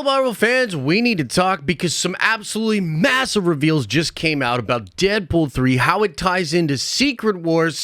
Marvel fans, we need to talk because some absolutely massive reveals just came out about Deadpool 3, how it ties into Secret Wars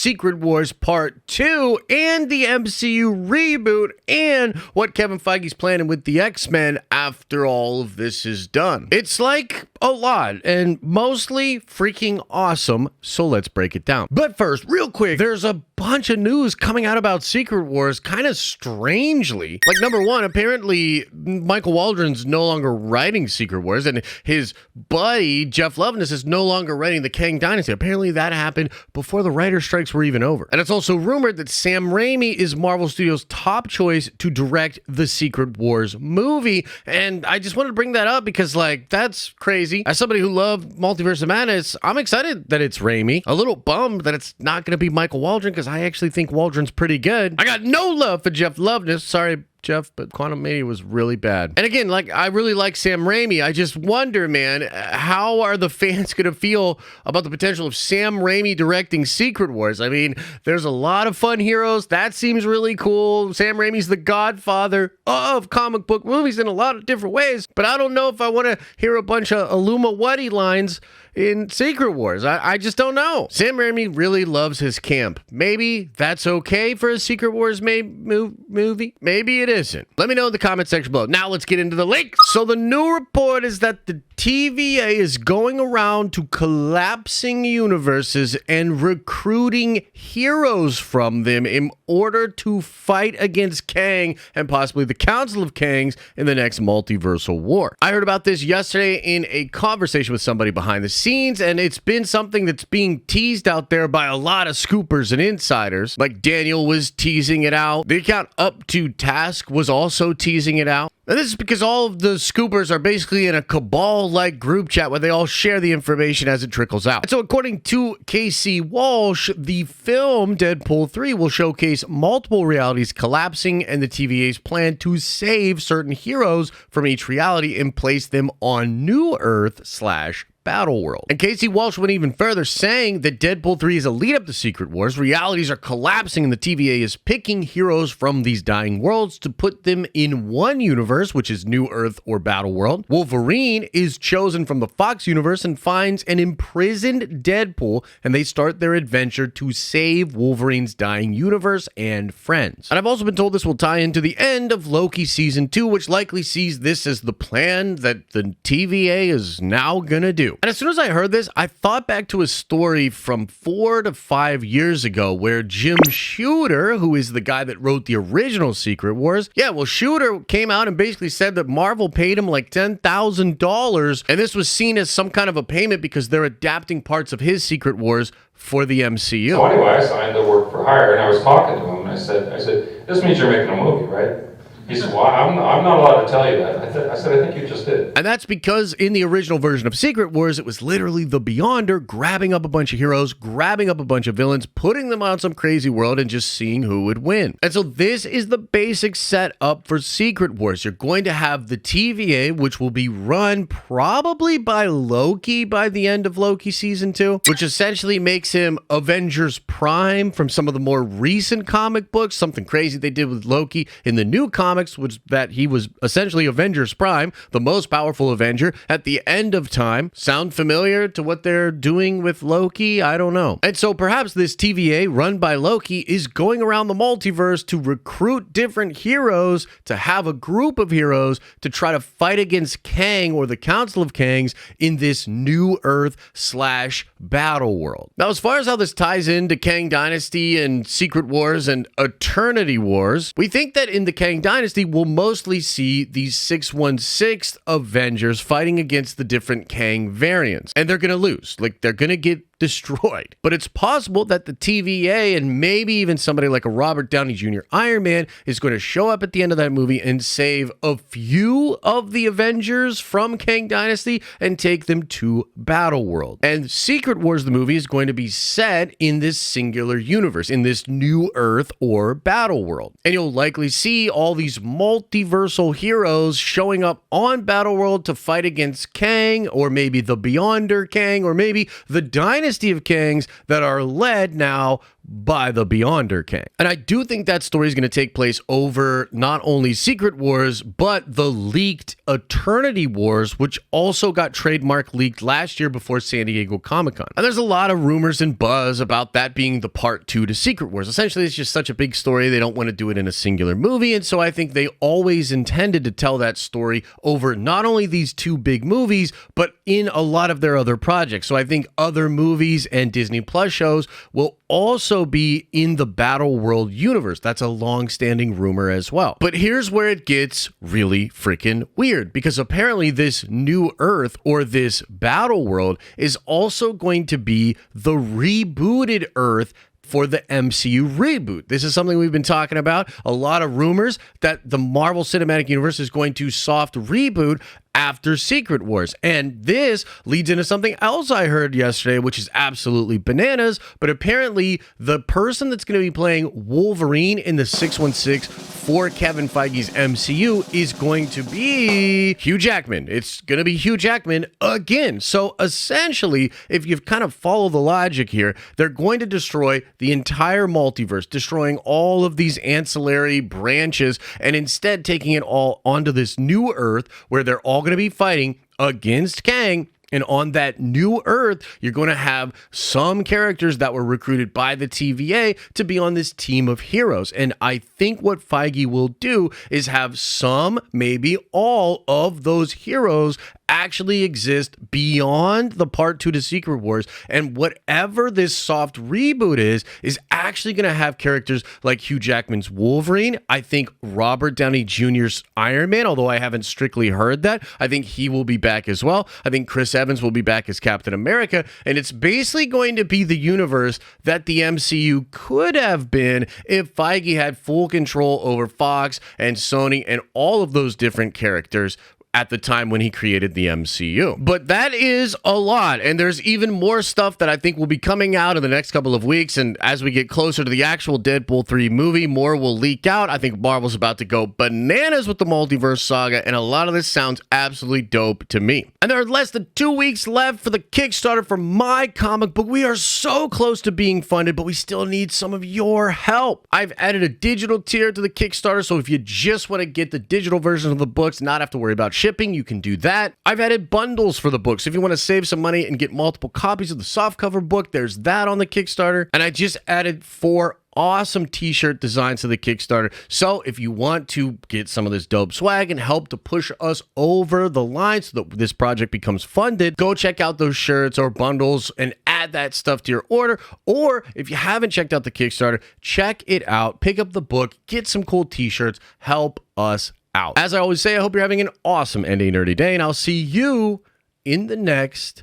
Part 2, and the MCU reboot, and what Kevin Feige's planning with the X-Men after all of this is done. It's like a lot, and mostly freaking awesome, so let's break it down. But first, real quick, there's a bunch of news coming out about Secret Wars kind of strangely. Like, number one, apparently Michael Waldron's no longer writing Secret Wars, and his buddy Jeff Loveness is no longer writing the Kang Dynasty. Apparently that happened before the writer strikes were even over. And it's also rumored that Sam Raimi is Marvel Studios' top choice to direct the Secret Wars movie, and I just wanted to bring that up because, like, that's crazy. As somebody who loved Multiverse Madness, I'm excited that it's Raimi. A little bummed that it's not going to be Michael Waldron because I actually think Waldron's pretty good. I got no love for Jeff Loveness. Sorry, Jeff, but Quantum Mania was really bad. And again, like, I really like Sam Raimi. I just wonder, man, how are the fans going to feel about the potential of Sam Raimi directing Secret Wars? I mean, there's a lot of fun heroes. That seems really cool. Sam Raimi's the godfather of comic book movies in a lot of different ways, but I don't know if I want to hear a bunch of Aluma Waddy lines in Secret Wars. I just don't know. Sam Raimi really loves his camp. Maybe that's okay for a Secret Wars movie. Maybe it isn't. Let me know in the comment section below. Now let's get into the leak. So the new report is that the TVA is going around to collapsing universes and recruiting heroes from them in order to fight against Kang and possibly the Council of Kangs in the next multiversal war. I heard about this yesterday in a conversation with somebody behind the scenes, and it's been something that's being teased out there by a lot of scoopers and insiders. Like Daniel was teasing it out. The account Up to Task was also teasing it out. And this is because all of the scoopers are basically in a cabal-like group chat where they all share the information as it trickles out. And so according to Casey Walsh, the film Deadpool 3 will showcase multiple realities collapsing and the TVA's plan to save certain heroes from each reality and place them on New Earth / Battle World. And Casey Walsh went even further, saying that Deadpool 3 is a lead up to Secret Wars. Realities are collapsing and the TVA is picking heroes from these dying worlds to put them in one universe, which is New Earth or Battle World. Wolverine is chosen from the Fox universe and finds an imprisoned Deadpool, and they start their adventure to save Wolverine's dying universe and friends. And I've also been told this will tie into the end of Loki Season 2, which likely sees this as the plan that the TVA is now gonna do. And as soon as I heard this, I thought back to a story from 4 to 5 years ago where Jim Shooter, who is the guy that wrote the original Secret Wars, Shooter came out and basically said that Marvel paid him like $10,000, and this was seen as some kind of a payment because they're adapting parts of his Secret Wars for the MCU. So anyway, I signed the work for hire, and I was talking to him, and I said, this means you're making a movie, right? He said, well, I'm not allowed to tell you that. I said, I think you just did. And that's because in the original version of Secret Wars, it was literally the Beyonder grabbing up a bunch of heroes, grabbing up a bunch of villains, putting them on some crazy world, and just seeing who would win. And so this is the basic setup for Secret Wars. You're going to have the TVA, which will be run probably by Loki by the end of Loki Season 2, which essentially makes him Avengers Prime from some of the more recent comic books. Something crazy they did with Loki in the new comics was that he was essentially Avengers Prime, the most powerful Avenger at the end of time. Sound familiar to what they're doing with Loki? I don't know. And so perhaps this TVA run by Loki is going around the multiverse to recruit different heroes, to have a group of heroes to try to fight against Kang or the Council of Kangs in this New Earth / Battle World. Now, as far as how this ties into Kang Dynasty and Secret Wars and Eternity Wars, we think that in the Kang Dynasty, we'll mostly see these 616th Avengers fighting against the different Kang variants. And they're going to lose. Like, they're going to get destroyed. But it's possible that the TVA and maybe even somebody like a Robert Downey Jr. Iron Man is going to show up at the end of that movie and save a few of the Avengers from Kang Dynasty and take them to Battle World. And Secret Wars, the movie, is going to be set in this singular universe, in this New Earth or Battle World. And you'll likely see all these multiversal heroes showing up on Battle World to fight against Kang, or maybe the Beyonder Kang, or maybe the Dynasty of Kangs that are led now by the Beyonder Kang. And I do think that story is going to take place over not only Secret Wars, but the leaked Eternity Wars, which also got trademark leaked last year before San Diego Comic-Con. And there's a lot of rumors and buzz about that being the part 2 to Secret Wars. Essentially, it's just such a big story, they don't want to do it in a singular movie, and so I think they always intended to tell that story over not only these 2 big movies, but in a lot of their other projects. So I think other movies and Disney Plus shows will also be in the Battle World universe. That's a long-standing rumor as well. But here's where it gets really freaking weird, because apparently this new Earth, or this Battle World, is also going to be the rebooted Earth for the MCU reboot. This is something we've been talking about. A lot of rumors that the Marvel Cinematic Universe is going to soft reboot after Secret Wars. And this leads into something else I heard yesterday, which is absolutely bananas, but apparently the person that's going to be playing Wolverine in the 616 for Kevin Feige's MCU is going to be Hugh Jackman. It's going to be Hugh Jackman again. So essentially, if you've kind of followed the logic here, they're going to destroy the entire multiverse, destroying all of these ancillary branches, and instead taking it all onto this new Earth where they're all going to be fighting against Kang. And on that new Earth, you're going to have some characters that were recruited by the TVA to be on this team of heroes. And I think what Feige will do is have some, maybe all of those heroes actually exist beyond the part 2 to Secret Wars, and whatever this soft reboot is actually going to have characters like Hugh Jackman's Wolverine. I think Robert Downey Jr.'s Iron Man, although I haven't strictly heard that, I think he will be back as well. I think Chris Evans will be back as Captain America, and it's basically going to be the universe that the MCU could have been if Feige had full control over Fox and Sony and all of those different characters at the time when he created the MCU. But that is a lot, and there's even more stuff that I think will be coming out in the next couple of weeks, and as we get closer to the actual Deadpool 3 movie, more will leak out. I think Marvel's about to go bananas with the Multiverse Saga, and a lot of this sounds absolutely dope to me. And there are less than 2 weeks left for the Kickstarter for my comic book. We are so close to being funded, but we still need some of your help. I've added a digital tier to the Kickstarter, so if you just want to get the digital version of the books, not have to worry about shipping, you can do that. I've added bundles for the books. If you want to save some money and get multiple copies of the softcover book, there's that on the Kickstarter. And I just added 4 awesome t-shirt designs to the Kickstarter. So if you want to get some of this dope swag and help to push us over the line so that this project becomes funded, go check out those shirts or bundles and add that stuff to your order. Or if you haven't checked out the Kickstarter, check it out, pick up the book, get some cool t-shirts, help us out. As I always say, I hope you're having an awesome and a nerdy day, and I'll see you in the next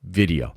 video.